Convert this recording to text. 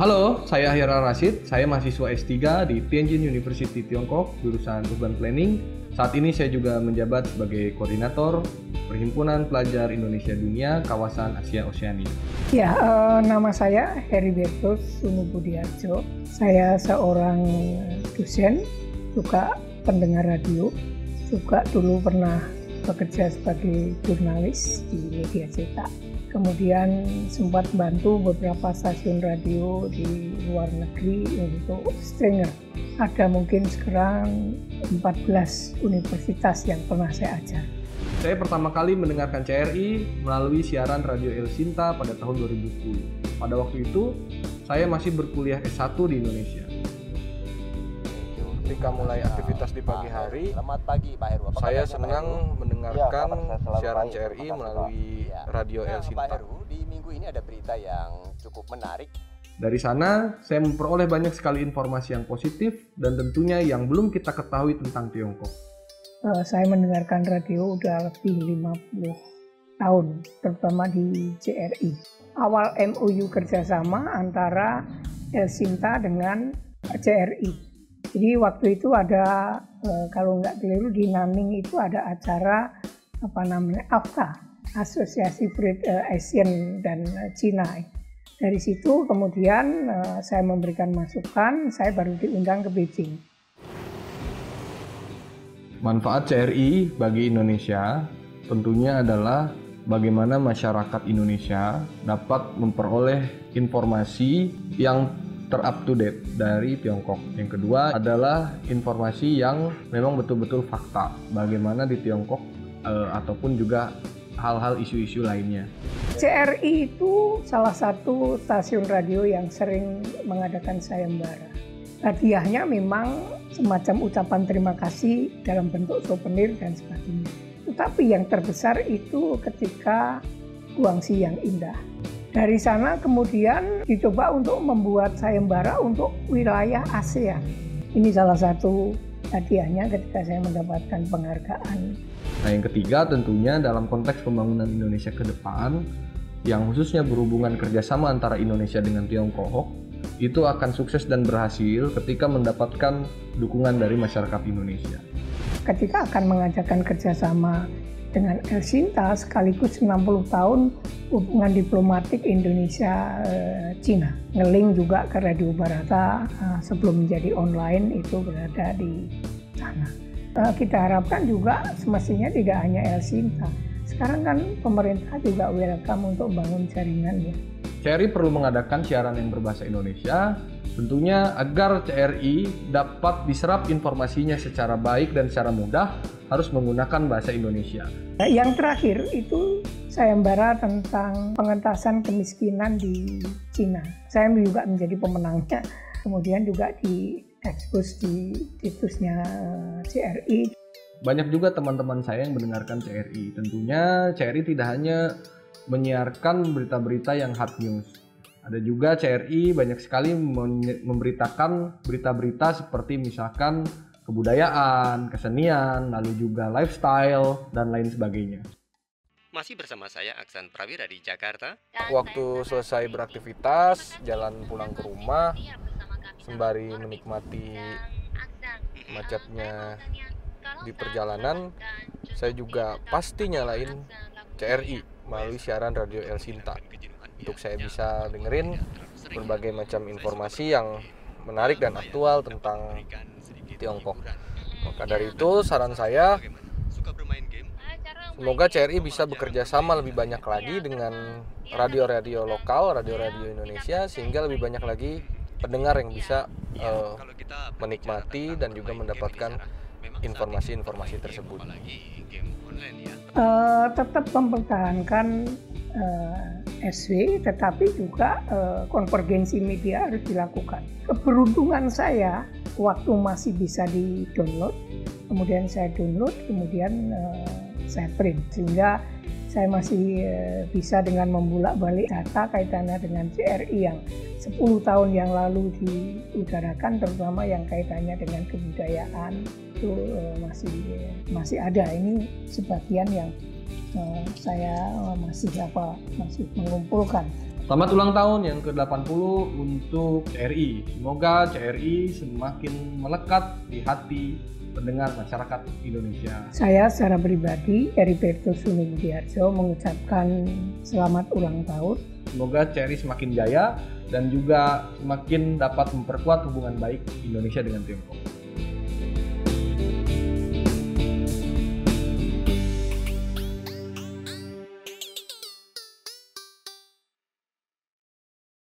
Halo, saya Hira Rashid. Saya mahasiswa S3 di Tianjin University Tiongkok, jurusan Urban Planning. Saat ini saya juga menjabat sebagai koordinator Perhimpunan Pelajar Indonesia Dunia Kawasan Asia Oseania. Ya, nama saya Heribertus Sunubudiarjo. Saya seorang dosen, juga pendengar radio, juga dulu pernah bekerja sebagai jurnalis di media cetak. Kemudian sempat bantu beberapa stasiun radio di luar negeri untuk stringer. Ada mungkin sekarang 14 universitas yang pernah saya ajar. Saya pertama kali mendengarkan CRI melalui siaran Radio El Sinta pada tahun 2010. Pada waktu itu, saya masih berkuliah S1 di Indonesia. Ketika mulai aktivitas di pagi hari, Selamat pagi Pak Heru. saya senang mendengarkan siaran CRI melalui Radio El Pak Sinta. Heru, di minggu ini ada berita yang cukup menarik. Dari sana, saya memperoleh banyak sekali informasi yang positif dan tentunya yang belum kita ketahui tentang Tiongkok. Saya mendengarkan radio udah lebih 50 tahun, terutama di CRI. Awal MOU kerjasama antara El Sinta dengan CRI. Jadi waktu itu ada, kalau nggak keliru di Nanning itu ada acara AFTA, Asosiasi ASEAN dan Cina. Dari situ kemudian saya memberikan masukan, saya baru diundang ke Beijing. Manfaat CRI bagi Indonesia tentunya adalah bagaimana masyarakat Indonesia dapat memperoleh informasi yang ter-up to date dari Tiongkok. Yang kedua adalah informasi yang memang betul-betul fakta, bagaimana di Tiongkok ataupun juga hal-hal isu-isu lainnya. CRI itu salah satu stasiun radio yang sering mengadakan sayembara. Hadiahnya memang semacam ucapan terima kasih dalam bentuk souvenir dan sebagainya. Tetapi yang terbesar itu ketika Guangxi yang indah. Dari sana kemudian dicoba untuk membuat sayembara untuk wilayah ASEAN. Ini salah satu hadiahnya ketika saya mendapatkan penghargaan. Nah, yang ketiga tentunya dalam konteks pembangunan Indonesia ke depan, yang khususnya berhubungan kerjasama antara Indonesia dengan Tiongkok, itu akan sukses dan berhasil ketika mendapatkan dukungan dari masyarakat Indonesia. Ketika akan mengajakkan kerjasama dengan El Sinta sekaligus 60 tahun hubungan diplomatik Indonesia-Cina. Ngeling juga ke Radio Barata sebelum menjadi online itu berada di sana. Kita harapkan juga semestinya tidak hanya El Sinta. Sekarang kan pemerintah juga welcome untuk bangun jaringan ya. CRI perlu mengadakan siaran yang berbahasa Indonesia, tentunya agar CRI dapat diserap informasinya secara baik dan secara mudah, harus menggunakan bahasa Indonesia. Yang terakhir itu sayembara tentang pengentasan kemiskinan di Cina. Saya juga menjadi pemenangnya, kemudian juga diekspos di situsnya CRI. Banyak juga teman-teman saya yang mendengarkan CRI. Tentunya CRI tidak hanya menyiarkan berita-berita yang hard news. Ada juga CRI banyak sekali memberitakan berita-berita seperti misalkan kebudayaan, kesenian, lalu juga lifestyle, dan lain sebagainya. Masih bersama saya Aksan Prawira di Jakarta. Waktu selesai beraktivitas, jalan pulang ke rumah, sembari menikmati macetnya di perjalanan, saya juga pasti nyalain CRI melalui siaran Radio El Sinta untuk saya bisa dengerin berbagai macam informasi yang menarik dan aktual tentang Tiongkok. Maka dari itu saran saya, semoga CRI bisa bekerja sama lebih banyak lagi dengan radio-radio lokal, radio-radio Indonesia, sehingga lebih banyak lagi pendengar yang bisa menikmati dan juga mendapatkan informasi-informasi tersebut. Tetap mempertahankan SW, tetapi juga konvergensi media harus dilakukan. Keberuntungan saya waktu masih bisa di-download, kemudian saya download, kemudian saya print, sehingga saya masih bisa dengan membulak-balik data kaitannya dengan CRI yang 10 tahun yang lalu diudarakan, terutama yang kaitannya dengan kebudayaan itu masih ada. Ini sebagian yang saya masih mengumpulkan. Selamat ulang tahun yang ke-80 untuk CRI. Semoga CRI semakin melekat di hati pendengar masyarakat Indonesia. Saya secara pribadi, Heriberto Suni Mudiarjo, mengucapkan selamat ulang tahun. Semoga CRI semakin jaya dan juga semakin dapat memperkuat hubungan baik Indonesia dengan Tiongkok.